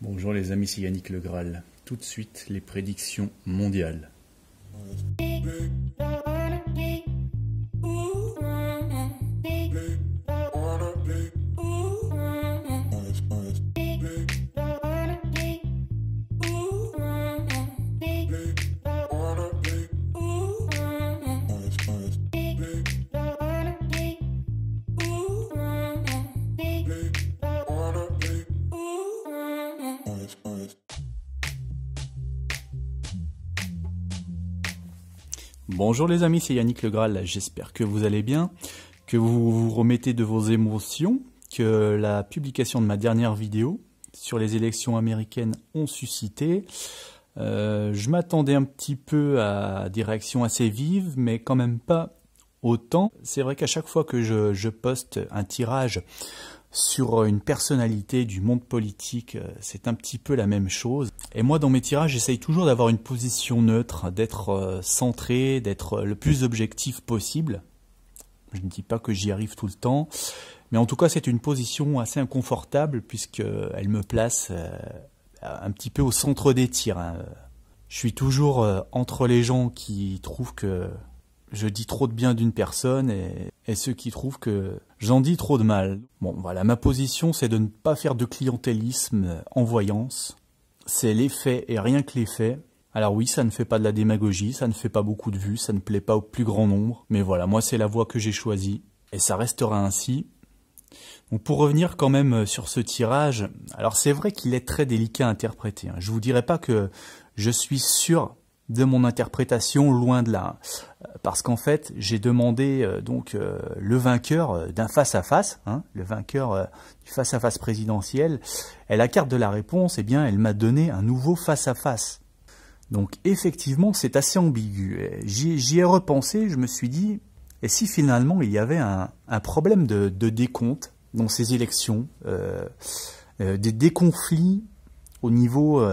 Bonjour les amis, c'est Yannick Le Graal. Tout de suite, les prédictions mondiales. Bonjour les amis, c'est Yannick Le Graal, j'espère que vous allez bien, que vous vous remettez de vos émotions, que la publication de ma dernière vidéo sur les élections américaines ont suscité. Je m'attendais un petit peu à des réactions assez vives, mais quand même pas autant. C'est vrai qu'à chaque fois que je poste un tirage sur une personnalité du monde politique, c'est un petit peu la même chose. Et moi, dans mes tirages, j'essaye toujours d'avoir une position neutre, d'être centré, d'être le plus objectif possible. Je ne dis pas que j'y arrive tout le temps, mais en tout cas, c'est une position assez inconfortable puisqu'elle me place un petit peu au centre des tirs. Je suis toujours entre les gens qui trouvent que je dis trop de bien d'une personne et ceux qui trouvent que j'en dis trop de mal. Bon, voilà, ma position, c'est de ne pas faire de clientélisme en voyance. C'est les faits et rien que les faits. Alors oui, ça ne fait pas de la démagogie, ça ne fait pas beaucoup de vues, ça ne plaît pas au plus grand nombre. Mais voilà, moi, c'est la voie que j'ai choisie et ça restera ainsi. Donc pour revenir quand même sur ce tirage, alors c'est vrai qu'il est très délicat à interpréter. Je vous dirai pas que je suis sûr de mon interprétation, loin de là. Parce qu'en fait, j'ai demandé le vainqueur d'un face-à-face, le vainqueur du face-à-face présidentiel, et la carte de la réponse, eh bien, elle m'a donné un nouveau face-à-face. Donc effectivement, c'est assez ambigu. J'y ai repensé, je me suis dit, et si finalement il y avait un problème de décompte dans ces élections, des conflits au niveau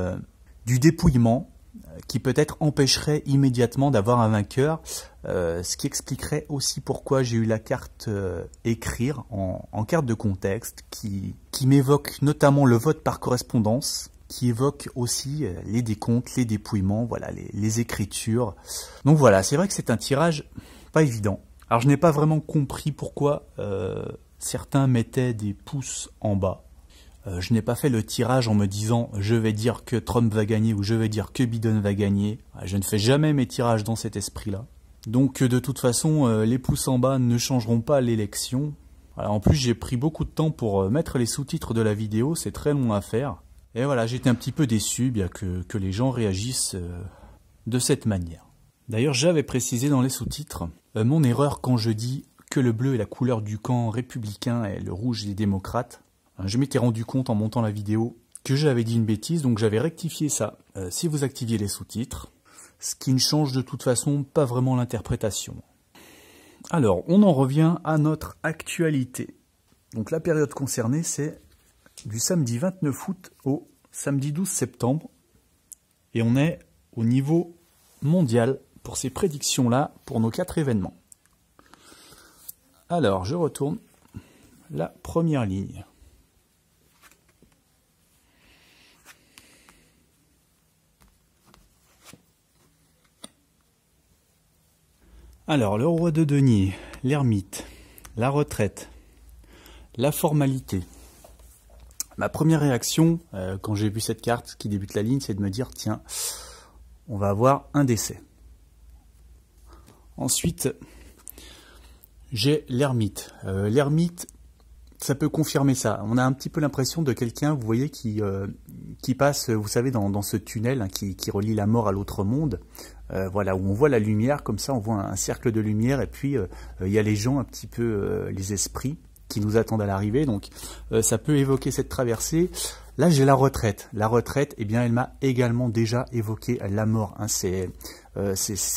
du dépouillement, qui peut-être empêcherait immédiatement d'avoir un vainqueur, ce qui expliquerait aussi pourquoi j'ai eu la carte écrire en carte de contexte, qui m'évoque notamment le vote par correspondance, qui évoque aussi les décomptes, les dépouillements, voilà, les écritures. Donc voilà, c'est vrai que c'est un tirage pas évident. Alors je n'ai pas vraiment compris pourquoi certains mettaient des pouces en bas. Je n'ai pas fait le tirage en me disant je vais dire que Trump va gagner ou je vais dire que Biden va gagner. Je ne fais jamais mes tirages dans cet esprit-là. Donc de toute façon, les pouces en bas ne changeront pas l'élection. En plus, j'ai pris beaucoup de temps pour mettre les sous-titres de la vidéo, c'est très long à faire. Et voilà, j'étais un petit peu déçu bien que les gens réagissent de cette manière. D'ailleurs, j'avais précisé dans les sous-titres mon erreur quand je dis que le bleu est la couleur du camp républicain et le rouge des démocrates. Je m'étais rendu compte en montant la vidéo que j'avais dit une bêtise, donc j'avais rectifié ça. Si vous activiez les sous-titres, ce qui ne change de toute façon pas vraiment l'interprétation. Alors, on en revient à notre actualité. Donc la période concernée, c'est du samedi 29 août au samedi 12 septembre. Et on est au niveau mondial pour ces prédictions-là, pour nos 4 événements. Alors, je retourne la première ligne. Alors, le roi de denier, l'ermite, la retraite, la formalité. Ma première réaction, quand j'ai vu cette carte qui débute la ligne, c'est de me dire, tiens, on va avoir un décès. Ensuite, j'ai l'ermite. L'ermite, ça peut confirmer ça. On a un petit peu l'impression de quelqu'un, vous voyez, qui passe, vous savez, dans ce tunnel qui relie la mort à l'autre monde. Voilà, où on voit la lumière, comme ça on voit un cercle de lumière, et puis il y a les gens, un petit peu les esprits, qui nous attendent à l'arrivée, donc ça peut évoquer cette traversée. Là j'ai la retraite. La retraite, eh bien elle m'a également déjà évoqué la mort, c'est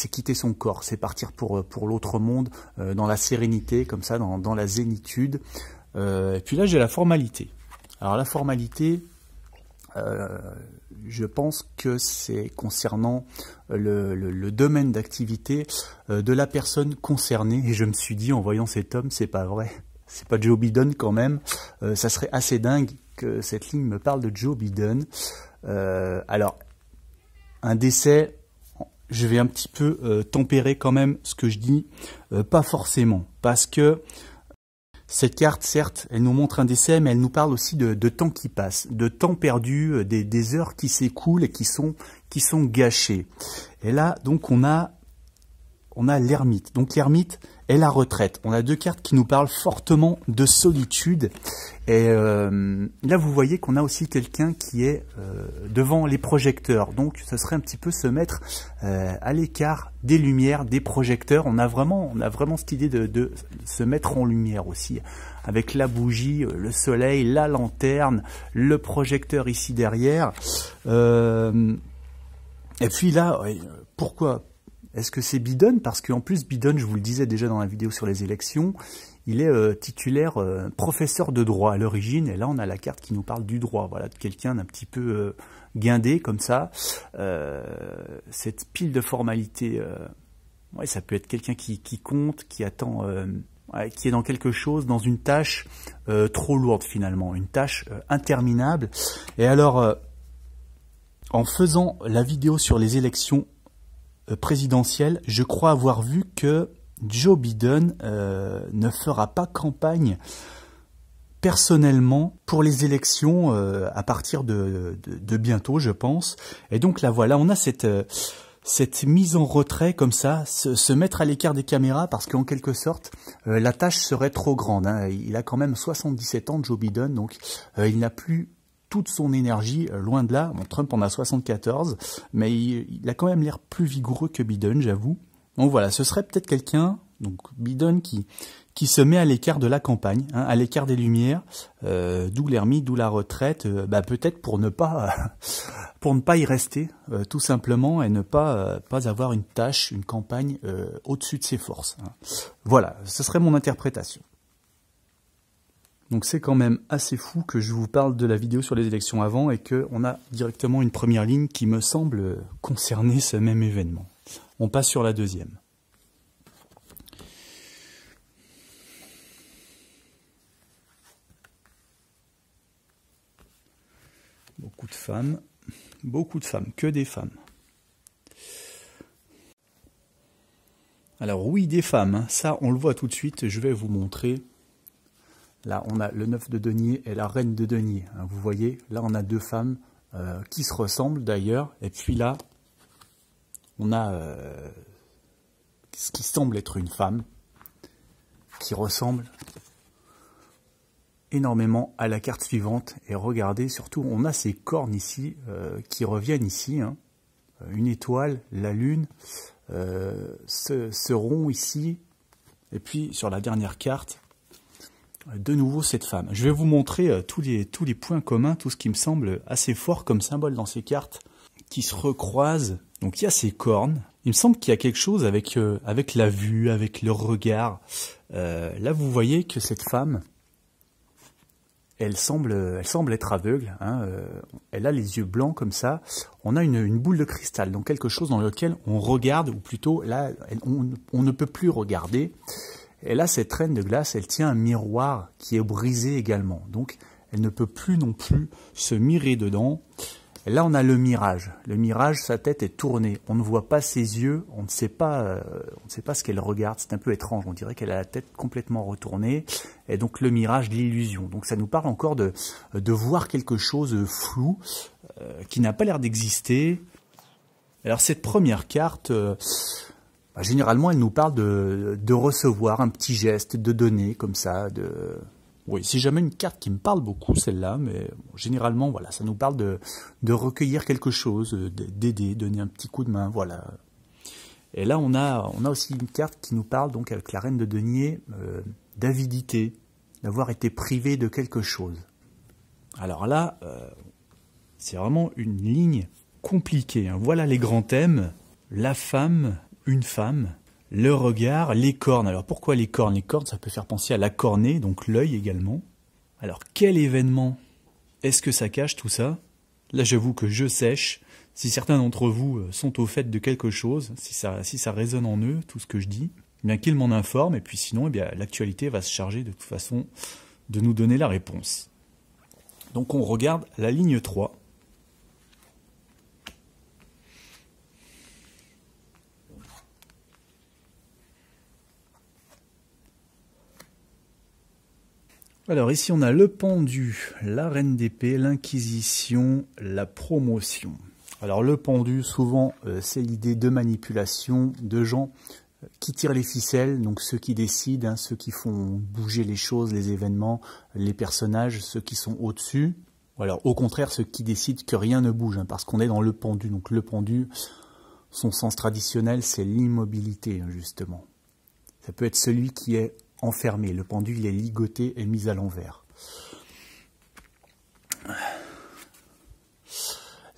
quitter son corps, c'est partir pour l'autre monde, dans la sérénité, comme ça, dans la zénitude. Et puis là j'ai la formalité. Alors la formalité, je pense que c'est concernant le domaine d'activité de la personne concernée. Et je me suis dit, en voyant cet homme, c'est pas vrai. C'est pas Joe Biden quand même. Ça serait assez dingue que cette ligne me parle de Joe Biden. Alors, un décès, je vais un petit peu tempérer quand même ce que je dis, pas forcément, parce que cette carte, certes, elle nous montre un décès, mais elle nous parle aussi de temps qui passe, de temps perdu, des heures qui s'écoulent et qui sont gâchées. Et là, donc, on a l'ermite. Donc l'ermite et la retraite. On a deux cartes qui nous parlent fortement de solitude. Et là, vous voyez qu'on a aussi quelqu'un qui est devant les projecteurs. Donc, ce serait un petit peu se mettre à l'écart des lumières, des projecteurs. On a vraiment cette idée de se mettre en lumière aussi. Avec la bougie, le soleil, la lanterne, le projecteur ici derrière. Et puis là, pourquoi ? Est-ce que c'est Biden? Parce qu'en plus, Biden, je vous le disais déjà dans la vidéo sur les élections, il est titulaire professeur de droit à l'origine. Et là, on a la carte qui nous parle du droit. Voilà, de quelqu'un d'un petit peu guindé comme ça. Cette pile de formalités, ouais, ça peut être quelqu'un qui compte, qui attend, qui est dans quelque chose, dans une tâche trop lourde finalement. Une tâche interminable. Et alors, en faisant la vidéo sur les élections présidentielle, je crois avoir vu que Joe Biden ne fera pas campagne personnellement pour les élections à partir de bientôt, je pense. Et donc là, voilà, on a cette mise en retrait comme ça, se mettre à l'écart des caméras parce qu'en quelque sorte, la tâche serait trop grande. Hein. Il a quand même 77 ans, Joe Biden, donc il n'a plus toute son énergie, loin de là. Bon, Trump en a 74, mais il a quand même l'air plus vigoureux que Biden, j'avoue. Donc voilà, ce serait peut-être quelqu'un, donc Biden, qui se met à l'écart de la campagne, hein, à l'écart des lumières, d'où l'ermite, d'où la retraite, peut-être pour ne pas y rester, tout simplement, et ne pas avoir une tâche, une campagne au-dessus de ses forces. Hein. Voilà, ce serait mon interprétation. Donc c'est quand même assez fou que je vous parle de la vidéo sur les élections avant et qu'on a directement une première ligne qui me semble concerner ce même événement. On passe sur la deuxième. Beaucoup de femmes, que des femmes. Alors oui, des femmes, hein, ça on le voit tout de suite, je vais vous montrer. Là, on a le 9 de denier et la reine de denier. Vous voyez, là, on a deux femmes qui se ressemblent d'ailleurs. Et puis là, on a ce qui semble être une femme qui ressemble énormément à la carte suivante. Et regardez, surtout, on a ces cornes ici qui reviennent ici. Hein. Une étoile, la lune, ce rond ici. Et puis, sur la dernière carte, de nouveau cette femme. Je vais vous montrer tous les points communs, tout ce qui me semble assez fort comme symbole dans ces cartes qui se recroisent. Donc il y a ces cornes. Il me semble qu'il y a quelque chose avec la vue, avec le regard. Là vous voyez que cette femme, elle semble être aveugle. Hein, elle a les yeux blancs comme ça. On a une boule de cristal, donc quelque chose dans lequel on regarde, ou plutôt là on ne peut plus regarder. Et là, cette reine de glace, elle tient un miroir qui est brisé également. Donc, elle ne peut plus non plus se mirer dedans. Et là, on a le mirage. Le mirage, sa tête est tournée. On ne voit pas ses yeux. On ne sait pas ce qu'elle regarde. C'est un peu étrange. On dirait qu'elle a la tête complètement retournée. Et donc, le mirage, l'illusion. Donc, ça nous parle encore de voir quelque chose de flou qui n'a pas l'air d'exister. Alors, cette première carte... généralement, elle nous parle de recevoir un petit geste, de donner comme ça. Oui, c'est jamais une carte qui me parle beaucoup, celle-là, mais bon, généralement, voilà, ça nous parle de recueillir quelque chose, d'aider, donner un petit coup de main, voilà. Et là, on a aussi une carte qui nous parle, donc avec la reine de denier, d'avidité, d'avoir été privé de quelque chose. Alors là, c'est vraiment une ligne compliquée. Hein. Voilà les grands thèmes, la femme... Une femme, le regard, les cornes. Alors pourquoi les cornes? Les cornes, ça peut faire penser à la cornée, donc l'œil également. Alors quel événement est-ce que ça cache tout ça? Là j'avoue que je sèche. Si certains d'entre vous sont au fait de quelque chose, si ça résonne en eux, tout ce que je dis, eh bien qu'ils m'en informent, et puis sinon eh bien l'actualité va se charger de toute façon de nous donner la réponse. Donc on regarde la ligne 3. Alors ici on a le pendu, la reine d'épée, l'inquisition, la promotion. Alors le pendu, souvent c'est l'idée de manipulation, de gens qui tirent les ficelles, donc ceux qui décident, hein, ceux qui font bouger les choses, les événements, les personnages, ceux qui sont au-dessus. Ou alors au contraire ceux qui décident que rien ne bouge, hein, parce qu'on est dans le pendu. Donc le pendu, son sens traditionnel c'est l'immobilité, hein, justement. Ça peut être celui qui est enfermé, le pendu il est ligoté et mis à l'envers.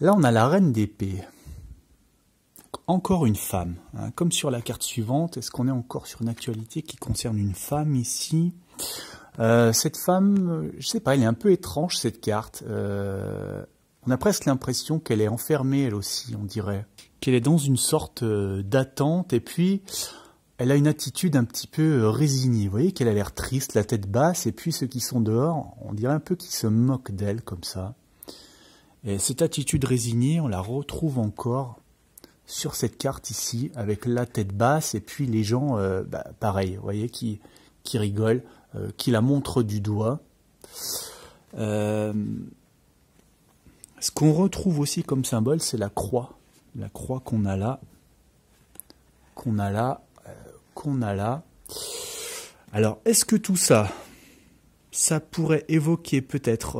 Là on a la reine d'épée. Encore une femme, hein, comme sur la carte suivante. Est-ce qu'on est encore sur une actualité qui concerne une femme ici? Cette femme, je sais pas, elle est un peu étrange cette carte. On a presque l'impression qu'elle est enfermée elle aussi, on dirait. Qu'elle est dans une sorte d'attente et puis elle a une attitude un petit peu résignée. Vous voyez qu'elle a l'air triste, la tête basse, et puis ceux qui sont dehors, on dirait un peu qu'ils se moquent d'elle comme ça. Et cette attitude résignée, on la retrouve encore sur cette carte ici, avec la tête basse, et puis les gens, pareil, vous voyez, qui rigolent, qui la montrent du doigt. Ce qu'on retrouve aussi comme symbole, c'est la croix qu'on a là, Alors, est-ce que tout ça, ça pourrait évoquer peut-être,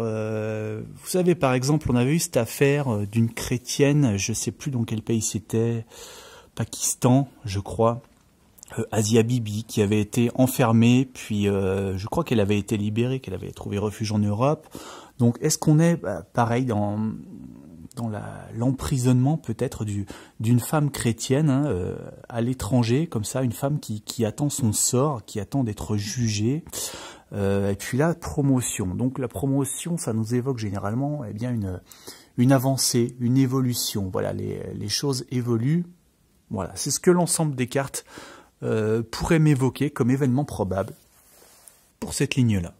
vous savez, par exemple, on avait eu cette affaire d'une chrétienne, je ne sais plus dans quel pays c'était, Pakistan, je crois, Asia Bibi, qui avait été enfermée, puis je crois qu'elle avait été libérée, qu'elle avait trouvé refuge en Europe. Donc, est-ce qu'on est, pareil, dans l'emprisonnement peut-être d'une femme chrétienne, hein, à l'étranger, comme ça, une femme qui attend son sort, qui attend d'être jugée. Et puis la promotion. Donc la promotion, ça nous évoque généralement une avancée, une évolution. Voilà, les choses évoluent. Voilà, c'est ce que l'ensemble des cartes pourrait m'évoquer comme événement probable pour cette ligne-là.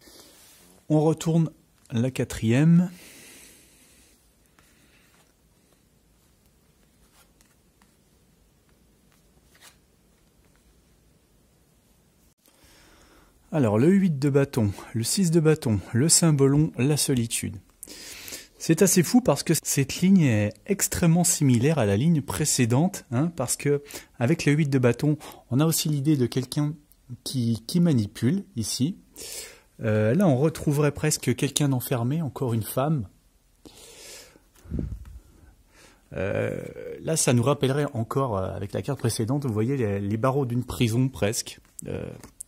On retourne la quatrième. Alors, le 8 de bâton, le 6 de bâton, le cymbalon, la solitude. C'est assez fou parce que cette ligne est extrêmement similaire à la ligne précédente, hein, parce que avec le 8 de bâton, on a aussi l'idée de quelqu'un qui manipule, ici. Là, on retrouverait presque quelqu'un d'enfermé, encore une femme. Là, ça nous rappellerait encore, avec la carte précédente, vous voyez les barreaux d'une prison presque.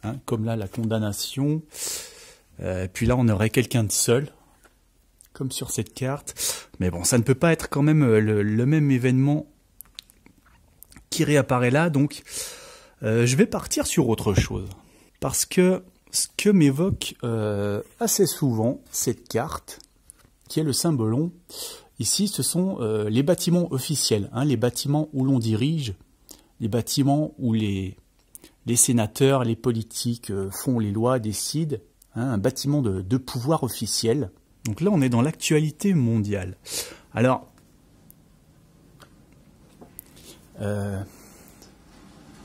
Hein, comme là, la condamnation. Puis là, on aurait quelqu'un de seul, comme sur cette carte. Mais bon, ça ne peut pas être quand même le même événement qui réapparaît là. Donc, je vais partir sur autre chose. Parce que ce que m'évoque assez souvent cette carte, qui est le cymbalon, ici, ce sont les bâtiments officiels, hein, les bâtiments où l'on dirige, les bâtiments où les sénateurs, les politiques font les lois, décident, hein, un bâtiment de pouvoir officiel. Donc là, on est dans l'actualité mondiale. Alors,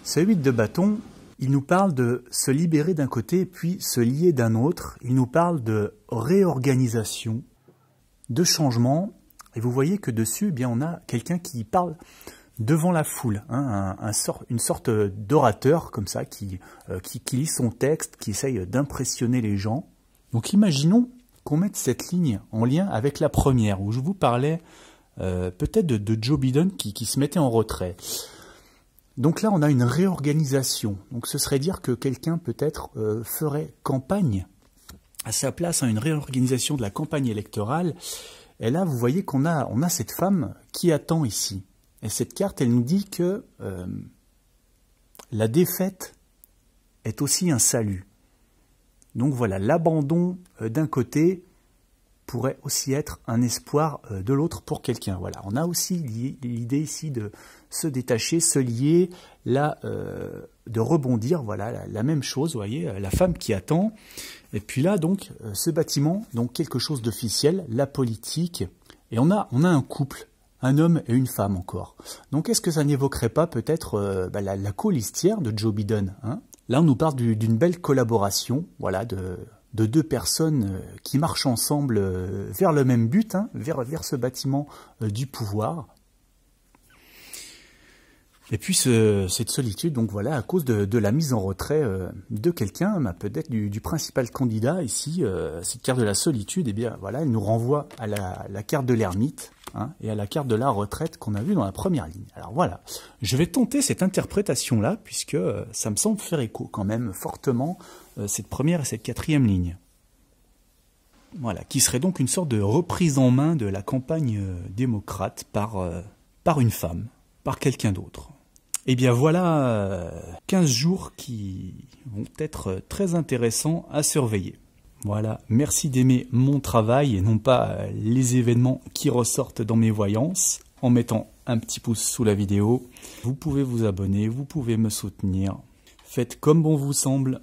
ce 8 de bâton, il nous parle de se libérer d'un côté, puis se lier d'un autre. Il nous parle de réorganisation, de changement. Et vous voyez que dessus, eh bien, on a quelqu'un qui parle devant la foule, hein, une sorte d'orateur comme ça, qui lit son texte, qui essaye d'impressionner les gens. Donc imaginons qu'on mette cette ligne en lien avec la première, où je vous parlais peut-être de Joe Biden qui se mettait en retrait. Donc là, on a une réorganisation. Donc ce serait dire que quelqu'un peut-être ferait campagne à sa place, hein, une réorganisation de la campagne électorale. Et là, vous voyez qu'on a cette femme qui attend ici. Et cette carte, elle nous dit que la défaite est aussi un salut. Donc voilà, l'abandon d'un côté pourrait aussi être un espoir de l'autre pour quelqu'un. Voilà, on a aussi l'idée ici de se détacher, se lier, là, de rebondir. Voilà, la même chose, vous voyez, la femme qui attend. Et puis là, donc, ce bâtiment, donc quelque chose d'officiel, la politique, et on a un couple, un homme et une femme encore. Donc est-ce que ça n'évoquerait pas peut-être la colistière de Joe Biden, hein? Là, on nous parle d'une belle collaboration, voilà, de deux personnes qui marchent ensemble vers le même but, hein, vers ce bâtiment du pouvoir. Et puis cette solitude, donc voilà, à cause de la mise en retrait de quelqu'un, peut-être du principal candidat ici, cette carte de la solitude, et bien voilà, elle nous renvoie à la carte de l'ermite, hein, et à la carte de la retraite qu'on a vue dans la première ligne. Alors voilà, je vais tenter cette interprétation-là, puisque ça me semble faire écho quand même fortement, cette première et cette quatrième ligne. Voilà, qui serait donc une sorte de reprise en main de la campagne démocrate par une femme, par quelqu'un d'autre. Eh bien voilà 15 jours qui vont être très intéressants à surveiller. Voilà, merci d'aimer mon travail et non pas les événements qui ressortent dans mes voyances en mettant un petit pouce sous la vidéo. Vous pouvez vous abonner, vous pouvez me soutenir. Faites comme bon vous semble.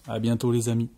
À bientôt les amis.